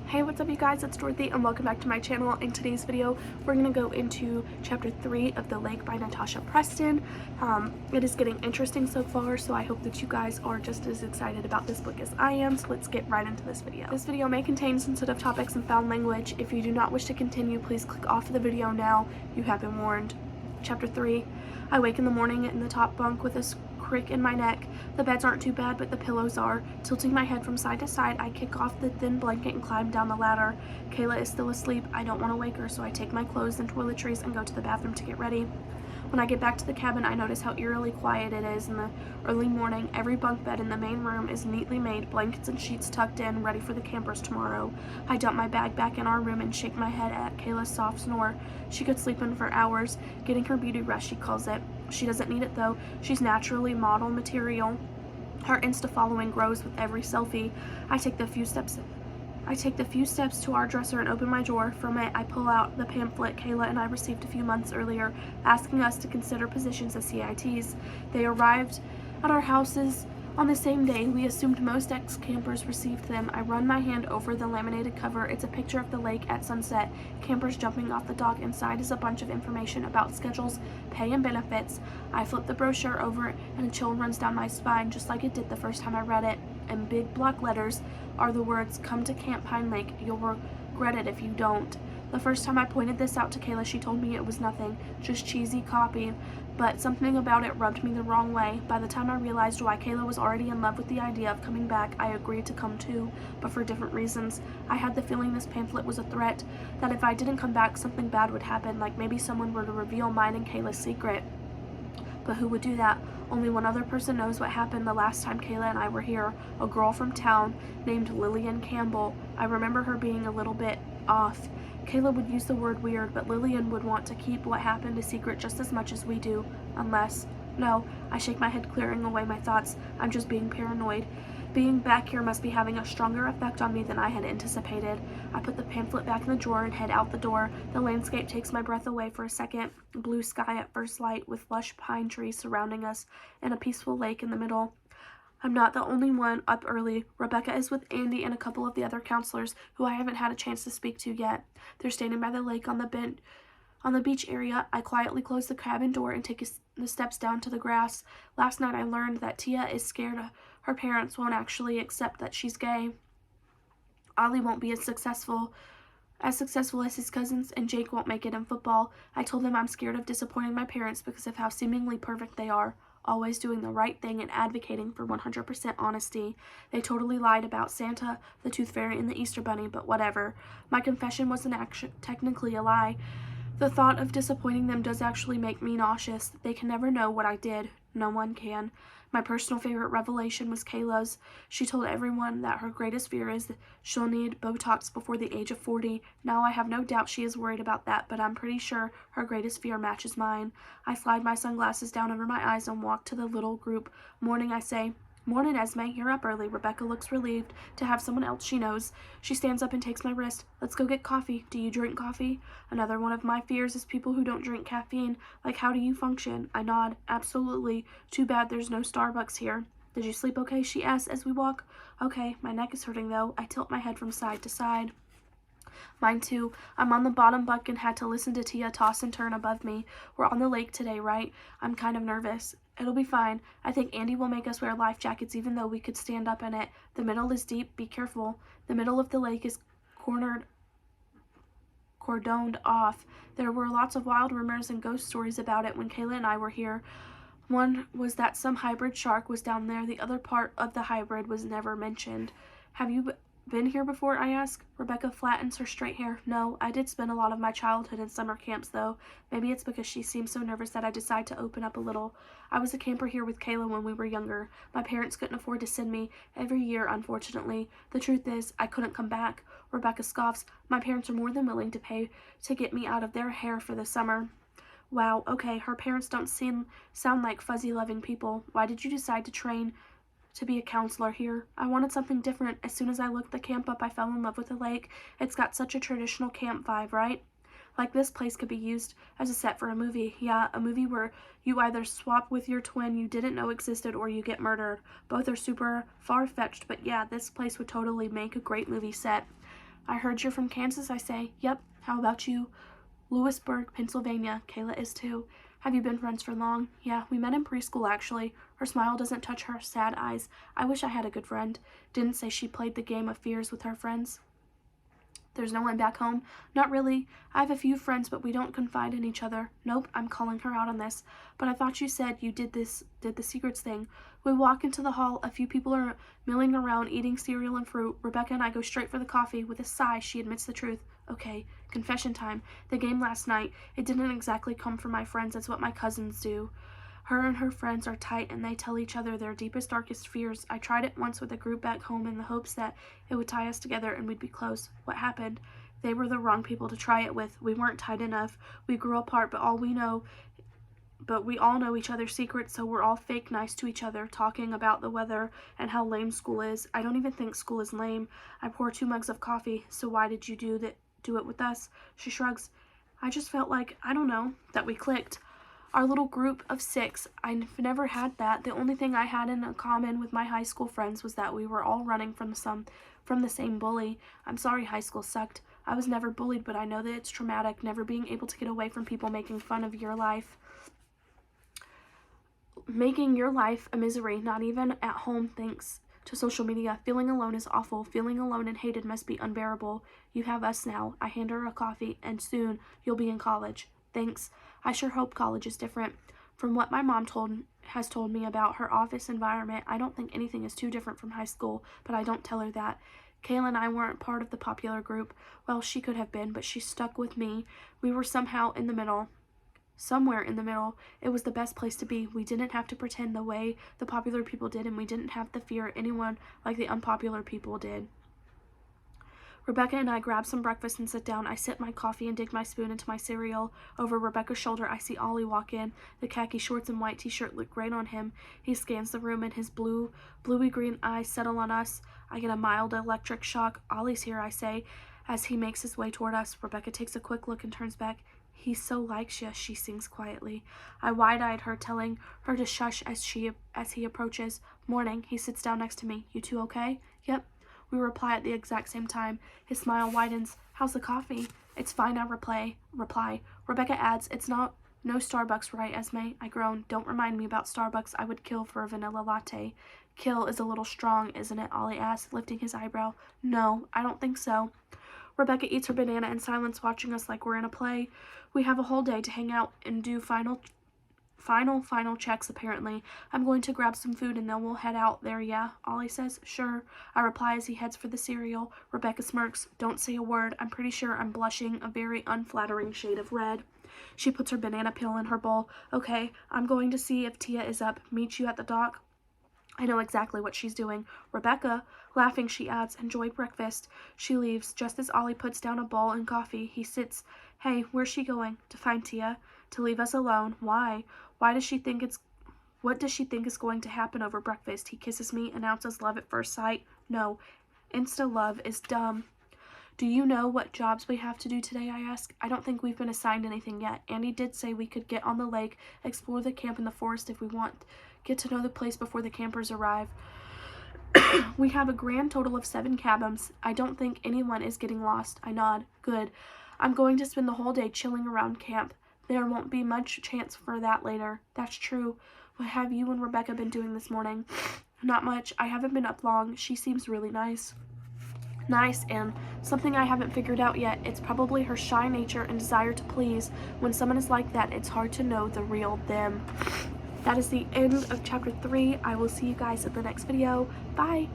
Hey, what's up you guys, it's Dorothy and welcome back to my channel. In today's video, we're going to go into chapter 3 of The Lake by Natasha Preston. It is getting interesting so far, so I hope that you guys are just as excited about this book as I am, so let's get right into this video. This video may contain sensitive topics and foul language. If you do not wish to continue, please click off the video now. You have been warned. Chapter 3. I wake in the morning in the top bunk with a crick in my neck. The beds aren't too bad, but the pillows are. Tilting my head from side to side, I kick off the thin blanket and climb down the ladder. Kayla is still asleep. I don't want to wake her, so I take my clothes and toiletries and go to the bathroom to get ready. When I get back to the cabin, I notice how eerily quiet it is in the early morning. Every bunk bed in the main room is neatly made, blankets and sheets tucked in, ready for the campers tomorrow. I dump my bag back in our room and shake my head at Kayla's soft snore. She could sleep in for hours, getting her beauty rest, she calls it. She doesn't need it though. She's naturally model material. Her Insta following grows with every selfie. I take the few steps to our dresser and open my drawer. From it, I pull out the pamphlet Kayla and I received a few months earlier, asking us to consider positions as CITs. They arrived at our houses on the same day. We assumed most ex-campers received them. I run my hand over the laminated cover. It's a picture of the lake at sunset, campers jumping off the dock. Inside is a bunch of information about schedules, pay, and benefits. I flip the brochure over and a chill runs down my spine, just like it did the first time I read it. In big block letters are the words, "Come to Camp Pine Lake. You'll regret it if you don't." The first time I pointed this out to Kayla, she told me it was nothing, just cheesy copy, but something about it rubbed me the wrong way. By the time I realized why Kayla was already in love with the idea of coming back, I agreed to come too, but for different reasons. I had the feeling this pamphlet was a threat, that if I didn't come back, something bad would happen, like maybe someone were to reveal mine and Kayla's secret. But who would do that? Only one other person knows what happened the last time Kayla and I were here, a girl from town named Lillian Campbell. I remember her being a little bit off. Kayla would use the word weird, but Lillian would want to keep what happened a secret just as much as we do, unless... No, I shake my head, clearing away my thoughts. I'm just being paranoid. Being back here must be having a stronger effect on me than I had anticipated. I put the pamphlet back in the drawer and head out the door. The landscape takes my breath away for a second. Blue sky at first light with lush pine trees surrounding us and a peaceful lake in the middle. I'm not the only one up early. Rebecca is with Andy and a couple of the other counselors who I haven't had a chance to speak to yet. They're standing by the lake on the beach area. I quietly close the cabin door and take the steps down to the grass. Last night I learned that Tia is scared her parents won't actually accept that she's gay. Ollie won't be as successful as his cousins, and Jake won't make it in football. I told them I'm scared of disappointing my parents because of how seemingly perfect they are, always doing the right thing and advocating for 100% honesty. They totally lied about Santa, the Tooth Fairy, and the Easter Bunny, but whatever. My confession wasn't technically a lie. The thought of disappointing them does actually make me nauseous. They can never know what I did. No one can. My personal favorite revelation was Kayla's. She told everyone that her greatest fear is that she'll need Botox before the age of 40. Now I have no doubt she is worried about that, but I'm pretty sure her greatest fear matches mine. I slide my sunglasses down over my eyes and walk to the little group. Morning, I say. Morning, Esme. You're up early. Rebecca looks relieved to have someone else she knows. She stands up and takes my wrist. Let's go get coffee. Do you drink coffee? Another one of my fears is people who don't drink caffeine. Like, how do you function? I nod. Absolutely. Too bad there's no Starbucks here. Did you sleep okay? She asks as we walk. Okay. My neck is hurting though. I tilt my head from side to side. Mine too. I'm on the bottom bunk and had to listen to Tia toss and turn above me. We're on the lake today, right? I'm kind of nervous. It'll be fine. I think Andy will make us wear life jackets even though we could stand up in it. The middle is deep. Be careful. The middle of the lake is cordoned off. There were lots of wild rumors and ghost stories about it when Kayla and I were here. One was that some hybrid shark was down there. The other part of the hybrid was never mentioned. Have you been here before? I ask. Rebecca flattens her straight hair. No, I did spend a lot of my childhood in summer camps though. Maybe it's because she seems so nervous that I decide to open up a little. I was a camper here with Kayla when we were younger. My parents couldn't afford to send me every year, unfortunately. The truth is, I couldn't come back. Rebecca scoffs. My parents are more than willing to pay to get me out of their hair for the summer. Wow, okay, her parents don't sound like fuzzy-loving people. Why did you decide to train to be a counselor here? I wanted something different. As soon as I looked the camp up, I fell in love with the lake. It's got such a traditional camp vibe, right? Like this place could be used as a set for a movie. Yeah, a movie where you either swap with your twin you didn't know existed or you get murdered. Both are super far-fetched, but yeah, this place would totally make a great movie set. I heard you're from Kansas, I say. Yep, how about you? Lewisburg, Pennsylvania. Kayla is too. Have you been friends for long? Yeah, we met in preschool, actually. Her smile doesn't touch her sad eyes. I wish I had a good friend. Didn't say she played the game of fears with her friends. There's no one back home? Not really. I have a few friends, but we don't confide in each other. Nope, I'm calling her out on this. But I thought you said you did the secrets thing. We walk into the hall. A few people are milling around, eating cereal and fruit. Rebecca and I go straight for the coffee. With a sigh, she admits the truth. Okay, confession time. The game last night, it didn't exactly come from my friends. It's what my cousins do. Her and her friends are tight, and they tell each other their deepest, darkest fears. I tried it once with a group back home in the hopes that it would tie us together and we'd be close. What happened? They were the wrong people to try it with. We weren't tight enough. We grew apart, but we all know each other's secrets, so we're all fake nice to each other, talking about the weather and how lame school is. I don't even think school is lame. I pour 2 mugs of coffee. So why did you do it with us? She shrugs. I just felt like, I don't know, that we clicked. Our little group of 6, I've never had that. The only thing I had in common with my high school friends was that we were all running from the same bully. I'm sorry high school sucked. I was never bullied, but I know that it's traumatic, never being able to get away from people making fun of your life. Making your life a misery, not even at home thanks to social media. Feeling alone is awful. Feeling alone and hated must be unbearable. You have us now. I hand her a coffee, and soon you'll be in college. Thanks. I sure hope college is different. From what my mom has told me about her office environment, I don't think anything is too different from high school, but I don't tell her that. Kayla and I weren't part of the popular group. Well, she could have been, but she stuck with me. We were somehow in the middle. Somewhere in the middle. It was the best place to be. We didn't have to pretend the way the popular people did, and we didn't have to fear anyone like the unpopular people did. Rebecca and I grab some breakfast and sit down. I sip my coffee and dig my spoon into my cereal. Over Rebecca's shoulder, I see Ollie walk in. The khaki shorts and white t-shirt look great on him. He scans the room and his bluey-green eyes settle on us. I get a mild electric shock. Ollie's here, I say, as he makes his way toward us. Rebecca takes a quick look and turns back. He so likes you, she sings quietly. I wide-eyed her, telling her to shush as he approaches. Morning. He sits down next to me. You two okay? Yep. We reply at the exact same time. His smile widens. How's the coffee? It's fine, I reply. Rebecca adds, it's no Starbucks, right, Esme? I groan. Don't remind me about Starbucks. I would kill for a vanilla latte. Kill is a little strong, isn't it? Ollie asks, lifting his eyebrow. No, I don't think so. Rebecca eats her banana in silence, watching us like we're in a play. We have a whole day to hang out and do final checks, apparently. I'm going to grab some food and then we'll head out there, yeah? Ollie says, sure. I reply as he heads for the cereal. Rebecca smirks. Don't say a word. I'm pretty sure I'm blushing a very unflattering shade of red. She puts her banana peel in her bowl. Okay, I'm going to see if Tia is up. Meet you at the dock. I know exactly what she's doing. Rebecca, laughing, she adds, enjoy breakfast. She leaves. Just as Ollie puts down a bowl and coffee, he sits. Hey, where's she going? To find Tia? To leave us alone. Why? What does she think is going to happen over breakfast? He kisses me, announces love at first sight. No, insta love is dumb. Do you know what jobs we have to do today, I ask. I don't think we've been assigned anything yet. Andy did say we could get on the lake, explore the camp in the forest if we want, get to know the place before the campers arrive. We have a grand total of 7 cabins. I don't think anyone is getting lost. I nod. Good. I'm going to spend the whole day chilling around camp. There won't be much chance for that later. That's true. What have you and Rebecca been doing this morning? Not much. I haven't been up long. She seems really nice. Nice, and something I haven't figured out yet. It's probably her shy nature and desire to please. When someone is like that, it's hard to know the real them. That is the end of chapter 3. I will see you guys in the next video. Bye!